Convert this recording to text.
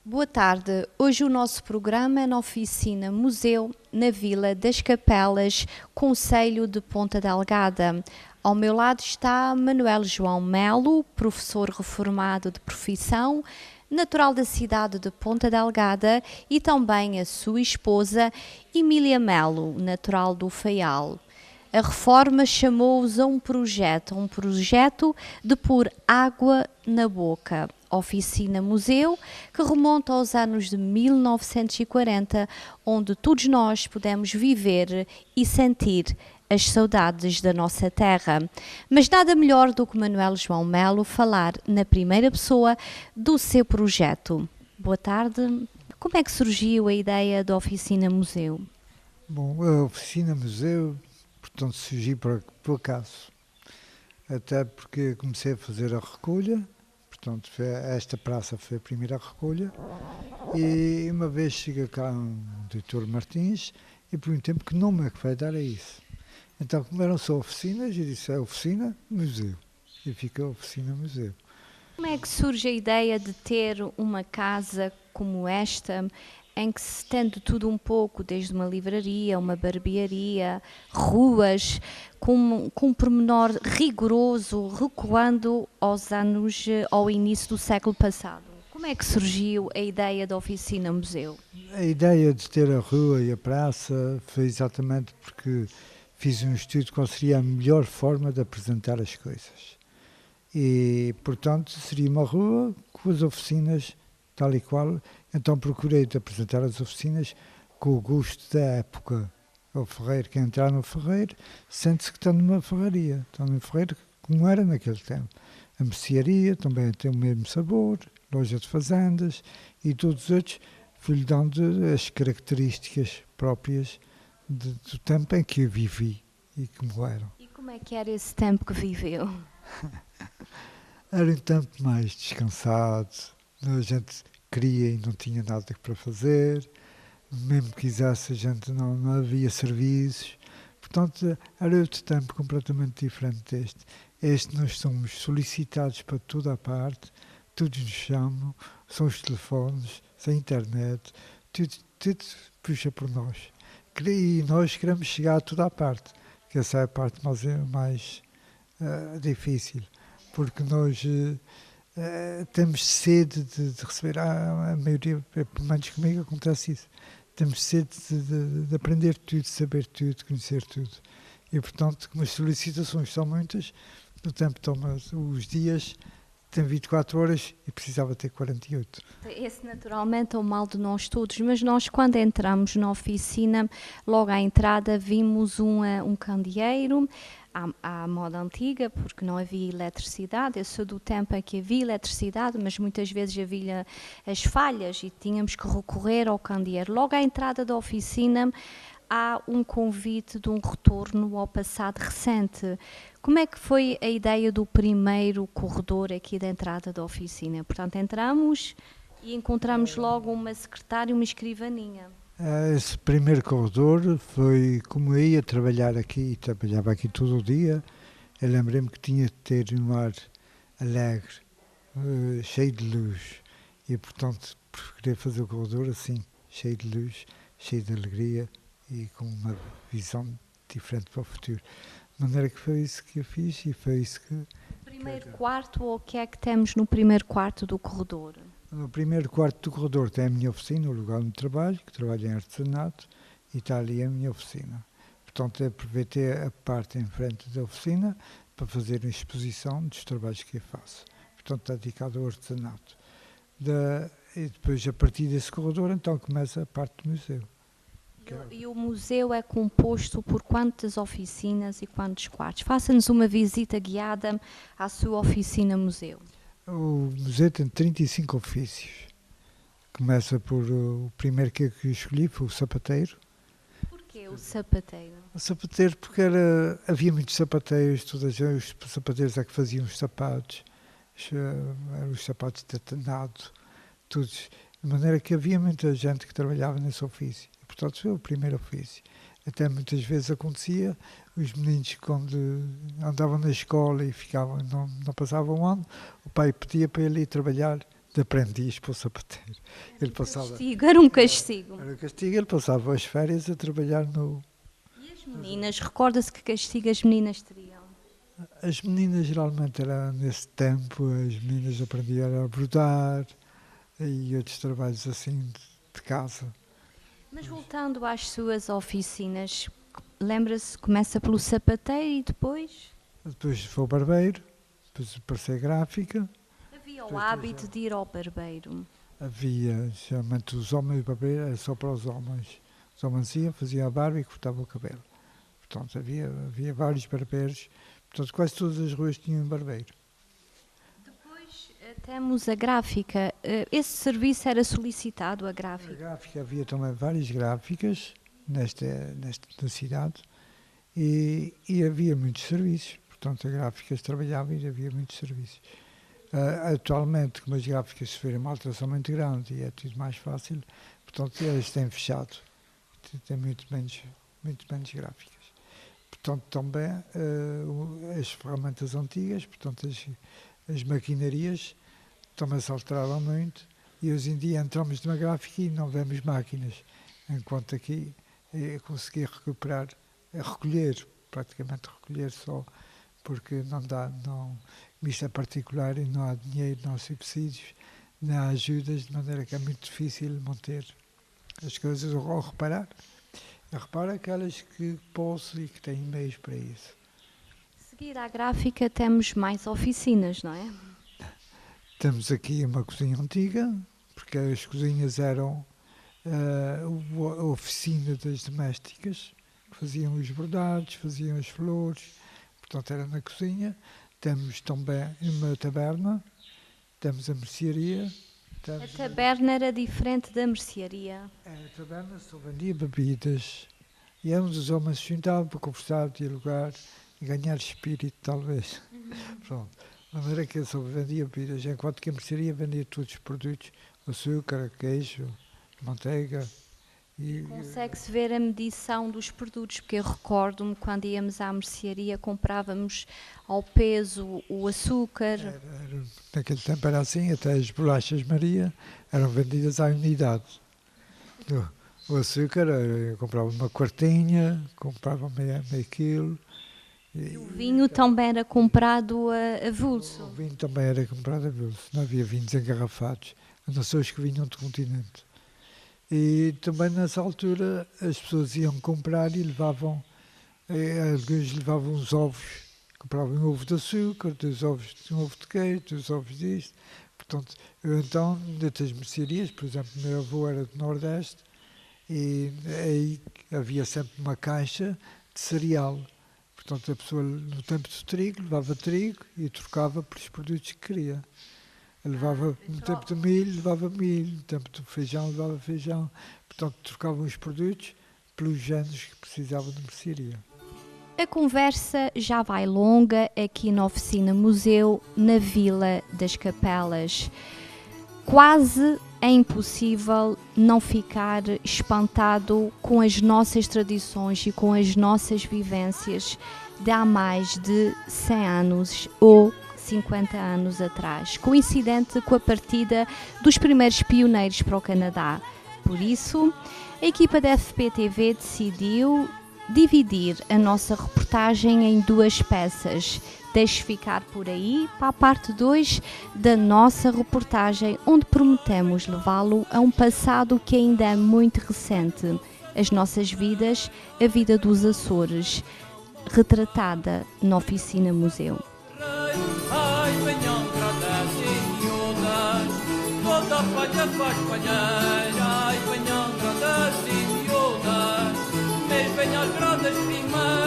Boa tarde. Hoje o nosso programa é na oficina Museu, na Vila das Capelas, Concelho de Ponta Delgada. Ao meu lado está Manuel João Melo, professor reformado de profissão, natural da cidade de Ponta Delgada, e também a sua esposa, Emília Melo, natural do Faial. A reforma chamou-os a um projeto de pôr água na boca. Oficina Museu, que remonta aos anos de 1940, onde todos nós pudemos viver e sentir as saudades da nossa terra. Mas nada melhor do que Manuel João Melo falar na primeira pessoa do seu projeto. Boa tarde. Como é que surgiu a ideia da Oficina Museu? Bom, a Oficina Museu, portanto, surgiu por acaso. Até porque comecei a fazer a recolha. Portanto, esta praça foi a primeira recolha e uma vez chega cá um doutor Martins e perguntei-me que nome é que vai dar a isso. Então, como eram só oficinas, eu disse, é oficina, museu. E fica a Oficina Museu. Como é que surge a ideia de ter uma casa como esta, em que se tende tudo um pouco, desde uma livraria, uma barbearia, ruas, com um pormenor rigoroso, recuando ao início do século passado? Como é que surgiu a ideia da Oficina Museu? A ideia de ter a rua e a praça foi exatamente porque fiz um estudo qual seria a melhor forma de apresentar as coisas. E, portanto, seria uma rua com as oficinas tal e qual. Então procurei de apresentar as oficinas com o gosto da época. O ferreiro, quem entrar no ferreiro, sente-se que está numa ferraria. Está num ferreiro como era naquele tempo. A mercearia também tem o mesmo sabor, loja de fazendas e todos os outros, fui-lhe dando as características próprias do tempo em que eu vivi e como eram. E como é que era esse tempo que viveu? Era um tempo mais descansado, a gente queria e não tinha nada para fazer, mesmo que quisesse a gente não havia serviços, portanto era outro tempo completamente diferente deste. Este nós somos solicitados para toda a parte, todos nos chamam, são os telefones, a internet, tudo puxa por nós. E nós queremos chegar a toda a parte, que essa é a parte mais difícil, porque nós temos sede de receber, a maioria, pelo menos comigo acontece isso, temos sede de aprender tudo, saber tudo, conhecer tudo. E, portanto, como as solicitações são muitas, o tempo toma os dias, tem 24 horas e precisava ter 48. Esse naturalmente é o mal de nós todos, mas nós quando entramos na oficina, logo à entrada vimos um candeeiro, à moda antiga, porque não havia eletricidade. Eu sou do tempo em que havia eletricidade, mas muitas vezes havia as falhas e tínhamos que recorrer ao candeeiro. Logo à entrada da oficina há um convite de um retorno ao passado recente. Como é que foi a ideia do primeiro corredor aqui da entrada da oficina? Portanto, entramos e encontramos logo uma secretária e uma escrivaninha. Esse primeiro corredor foi como eu ia trabalhar aqui, e trabalhava aqui todo o dia. Eu lembrei-me que tinha de ter um ar alegre, cheio de luz. E, portanto, queria fazer o corredor assim, cheio de luz, cheio de alegria e com uma visão diferente para o futuro. De maneira que foi isso que eu fiz e foi isso que... Primeiro quarto, ou o que é que temos no primeiro quarto do corredor? No primeiro quarto do corredor tem a minha oficina, o lugar onde trabalho, que trabalho em artesanato, e está ali a minha oficina. Portanto, eu aproveitei a parte em frente da oficina para fazer uma exposição dos trabalhos que eu faço. Portanto, está dedicado ao artesanato. E depois, a partir desse corredor, então começa a parte do museu. E o museu é composto por quantas oficinas e quantos quartos? Faça-nos uma visita guiada à sua oficina museu. O museu tem 35 ofícios. Começa por o primeiro que eu escolhi, foi o sapateiro. Porquê o sapateiro? O sapateiro porque havia muitos sapateiros, todos os sapateiros é que faziam os sapatos, eram os sapatos de atenado, todos, de maneira que havia muita gente que trabalhava nesse ofício. E, portanto, foi o primeiro ofício. Até muitas vezes acontecia, os meninos quando andavam na escola e ficavam, não passavam um ano, o pai pedia para ele ir trabalhar de aprendiz para o sapateiro. Ele passava, Era um castigo. era castigo, ele passava as férias a trabalhar no... E as meninas, recorda-se que castigo as meninas teriam? As meninas geralmente era nesse tempo, as meninas aprendiam a brodar e outros trabalhos assim de casa. Mas voltando às suas oficinas, lembra-se, começa pelo sapateiro e depois? Depois foi o barbeiro, depois passei a gráfica. Havia o hábito de ir ao barbeiro. Havia, geralmente os homens, o barbeiro era só para os homens. Os homens iam, faziam a barba e cortavam o cabelo. Portanto, havia vários barbeiros. Portanto, quase todas as ruas tinham um barbeiro. Depois temos a gráfica. Esse serviço era solicitado, a A gráfica? gráfica, havia também várias gráficas nesta cidade e havia muitos serviços. Portanto, as gráficas trabalhavam e havia muitos serviços. Atualmente, como as gráficas sofreram uma alteração muito grande e é tudo mais fácil, portanto, elas têm fechado. Tem muito menos gráficas. Portanto, também as ferramentas antigas, portanto, as maquinarias também se alteraram muito e hoje em dia entramos numa gráfica e não vemos máquinas, enquanto aqui consegui praticamente recolher só, porque não dá, isto é particular e não há dinheiro, não há subsídios, não há ajudas, de maneira que é muito difícil manter as coisas ou reparar. Eu reparo aquelas que posso e que têm meios para isso. Seguir à gráfica temos mais oficinas, não é? Temos aqui uma cozinha antiga, porque as cozinhas eram a oficina das domésticas, que faziam os bordados, faziam as flores, portanto era na cozinha. Temos também uma taberna, temos a mercearia. A taberna era diferente da mercearia. A taberna só vendia bebidas e é onde os homens se juntavam para conversar, dialogar e ganhar espírito, talvez. Pronto. De maneira que eu só vendia bebidas, enquanto que a mercearia vendia todos os produtos, açúcar, queijo, manteiga. Consegue-se ver a medição dos produtos, porque eu recordo-me quando íamos à mercearia, comprávamos ao peso o açúcar. Naquele tempo era assim, até as bolachas Maria eram vendidas à unidade. O açúcar, eu comprava uma quartinha, comprava meio quilo. E o vinho também era comprado a avulso? O vinho também era comprado a avulso, não havia vinhos engarrafados, a não ser os que vinham do continente. E também nessa altura as pessoas iam comprar e levavam, alguns levavam os ovos, compravam um ovo de açúcar, um ovo de queijo, 2 ovos disto. Portanto, eu então, das mercearias, por exemplo, o meu avô era do Nordeste, e aí havia sempre uma caixa de cereal. Portanto, a pessoa no tempo do trigo levava trigo e trocava pelos produtos que queria. Levava, no tempo do milho, levava milho, no tempo do feijão, levava feijão. Portanto, trocavam os produtos pelos géneros que precisavam de mercearia. A conversa já vai longa aqui na Oficina Museu, na Vila das Capelas. Quase é impossível não ficar espantado com as nossas tradições e com as nossas vivências de há mais de 100 anos ou 50 anos atrás, coincidente com a partida dos primeiros pioneiros para o Canadá. Por isso, a equipa da FPTV decidiu dividir a nossa reportagem em 2 peças. Deixe ficar por aí para a parte 2 da nossa reportagem, onde prometemos levá-lo a um passado que ainda é muito recente, as nossas vidas, a vida dos Açores, retratada na Oficina Museu. Ai, venham grandes e miúdas, toda a palha faz palheira. Ai, venham grandes e miúdas, mas venham as grandes primas.